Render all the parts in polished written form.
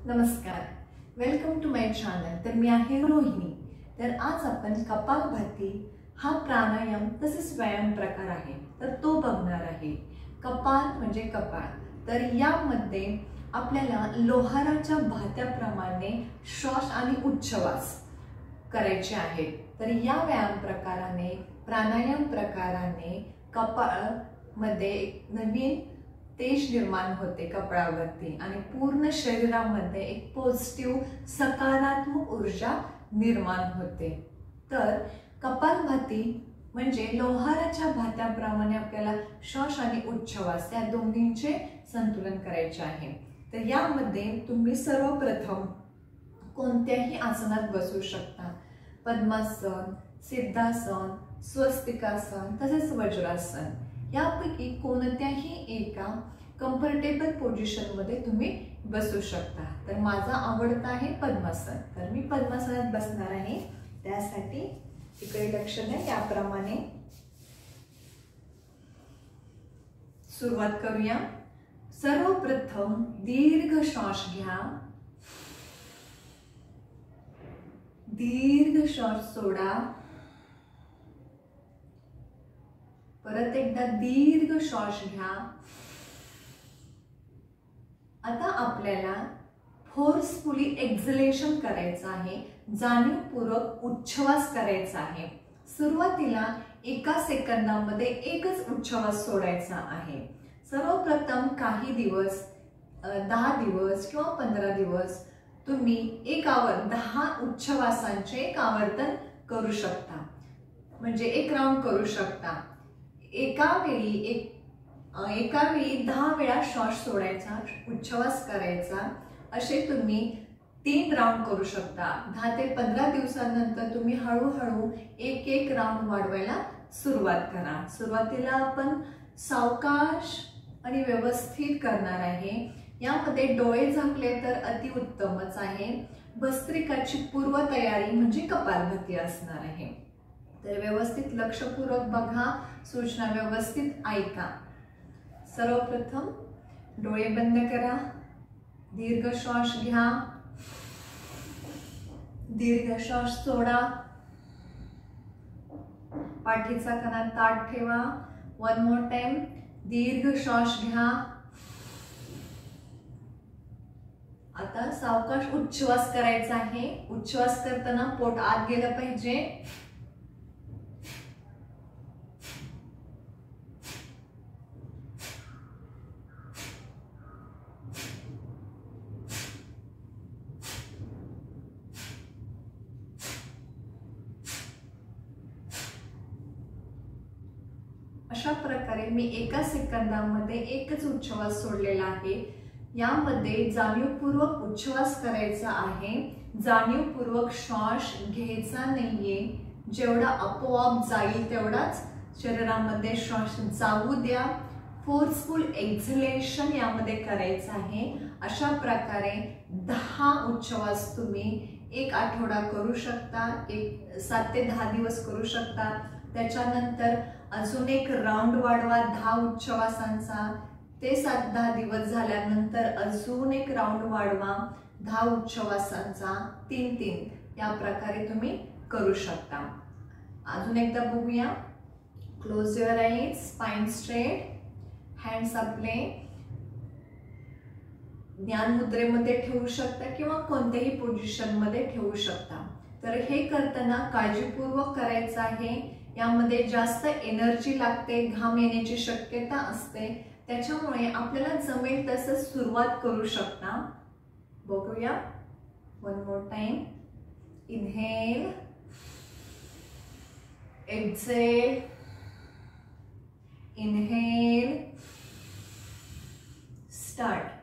नमस्कार, welcome to my channel. तर मी आहे रोहिणी। तर आज आपण कपालभाती हा प्राणायाम तसेच व्यायाम प्रकार आहे तर तो बघणार आहे। कपाल म्हणजे कपाळ, तर यामध्ये आपल्याला लोहाराच्या भात्याप्रमाणे श्वास आणि उच्छवास करायचे आहेत। तर या व्यायाम प्रकाराने प्राणायाम प्रकाराने कपाळ मध्ये नवीन तेज निर्माण होते कपाळावरती आणि पूर्ण शरीरामध्ये एक पॉझिटिव्ह सकारात्मक ऊर्जा निर्माण होते। तर कपालभाती म्हणजे लोहाराच्या भात्याप्रमाणे आपल्याला श्वास आणि उच्छवास या दोन्हींचे संतुलन करायचे आहे। तर यामध्ये तुम्ही सर्वप्रथम कोणत्याही आसनात बसू शकता। पद्मासन, सिद्धासन, स्वस्तिकासन तसेच वज्रासन यापैकी कोणत्याही एका कम्फर्टेबल पोझिशन मध्ये तुम्ही बसू शकता। तर माझा आवडता आहे पद्मासन, तर मी पद्मासनात बसणार आहे। त्यासाठी इकडे लक्ष द्या। याप्रमाणे सुरुवात करूया। सर्वप्रथम दीर्घ श्वास घ्या, दीर्घ श्वास सोडा, परत एकदा दीर्घ श्वास घ्या। आता आपल्याला फोर्सफुली एक्झलेशन करायचं आहे, जाणीवपूर्वक उच्छवास करायचा आहे। सुरुवातीला 1 सेकंदामध्ये एकच उच्छवास सोडायचा आहे। सर्वप्रथम काही दिवस 10 दिवस किंवा 15 दिवस तुम्ही 10 उच्छवासांचे एक आवर्तन करू शकता, म्हणजे एक राउंड करू शकता। एका वेळी 10 वेळा श्वास सोडायचा, उच्छवास करायचा। असे तुम्ही 3 राउंड करू शकता। 10 ते 15 दिवसांनंतर तुम्ही हळूहळू एक राउंड वाढवायला सुरुवात करा। सुरुवातीला आपण सावकाश आणि व्यवस्थित करणार आहे। यामध्ये डोळे झाकले तर अतिउत्तमच आहे। भस्त्रिकाची पूर्वतयारी म्हणजे कपालभाती असणार आहे। तर व्यवस्थित लक्षपूर्वक बघा, सूचना व्यवस्थित ऐका। सर्वप्रथम डोळे बंद करा, दीर्घ श्वास घ्या, दीर्घ श्वास सोडा, पाठीचा कणा ताठ ठेवा। वन मोर टाइम, दीर्घ श्वास घ्या। आता सावकाश उच्छवास करायचा आहे। उच्छवास करताना पोट आत गेलं पाहिजे। अशा प्रकारे मी 1 सेकंदामध्ये एकच उच्छवास सोडलेला आहे। यामध्ये जाणीवपूर्वक उच्छवास करायचा आहे, जाणीवपूर्वक श्वास घ्यायचा नाहीये। जेवढा आपोआप जाईल तेवढाच शरीरामध्ये श्वास जाऊ द्या। फोर्सफुल एक्झलेशन यामध्ये करायचं आहे। अशा प्रकारे 10 उच्छवास तुम्ही 1 आठवडा करू शकता, 7 ते 10 दिवस करू शकता। त्याच्यानंतर अजून एक राउंड वाढवा 10 उच्छवासांचा। ते 7-10 दिवस झाल्यानंतर अजून एक राउंड वाढवा 10 उच्छवासांचा, 3-3 या प्रकारे तुम्ही करू शकता। अजून एकदा बघूया। Close your eyes, spine straight, hands आपले ज्ञान मुद्रेमध्ये ठेवू शकता किंवा कोणत्याही पोझिशन मध्ये ठेवू शकता। तर हे करताना काळजीपूर्वक करायचं आहे। यामध्ये जास्त एनर्जी लागते, घाम येण्याची शक्यता असते। त्याच्यामुळे आपल्याला जमेल तसं सुरुवात करू शकता। बघूया। One more time, inhale, exhale, inhale, start.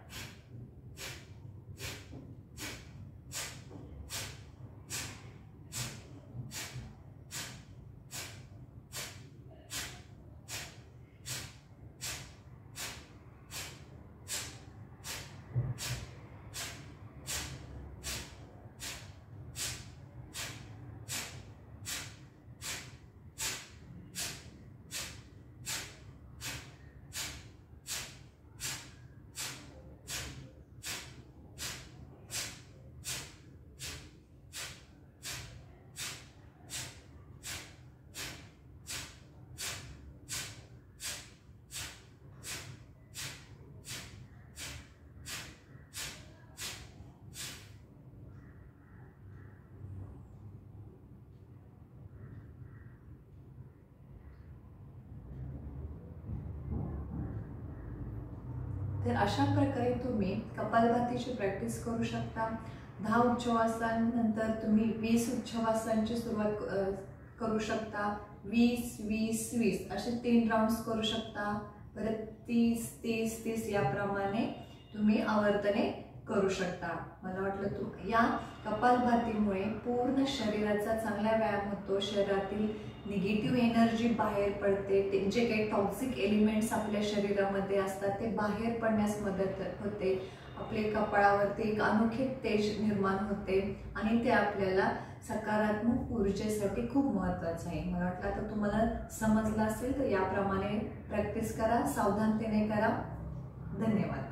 तर अशा प्रकारे तुम्ही कपालभातीची प्रॅक्टिस करू शकता. 10 उच्छवासन नंतर तुम्ही 20 उच्छवासांची सुरुवात करू शकता. 20 20 20 असे 3 राउंड्स करू शकता. परत 30 30 30 याप्रमाणे तुम्ही आवर्तने करू शकता. मला वाटलं या कपालभातीमुळे पूर्ण शरीराचा चांगला व्यायाम होतो. शरीरातील निगेटिव्ह एनर्जी बाहेर पडते. जे काही टॉक्सिक एलिमेंट्स आपल्या शरीरामध्ये असतात ते बाहेर पडण्यास मदत होते. आपले कपाळावरती एक अनोखे तेज निर्माण होते आणि ते आपल्याला सकारात्मक ऊर्जेसाठी खूप महत्त्वाचं आहे. मला वाटलं आता तुम्हाला समजलं असेल तर याप्रमाणे प्रॅक्टिस करा, सावधानतेने करा. धन्यवाद.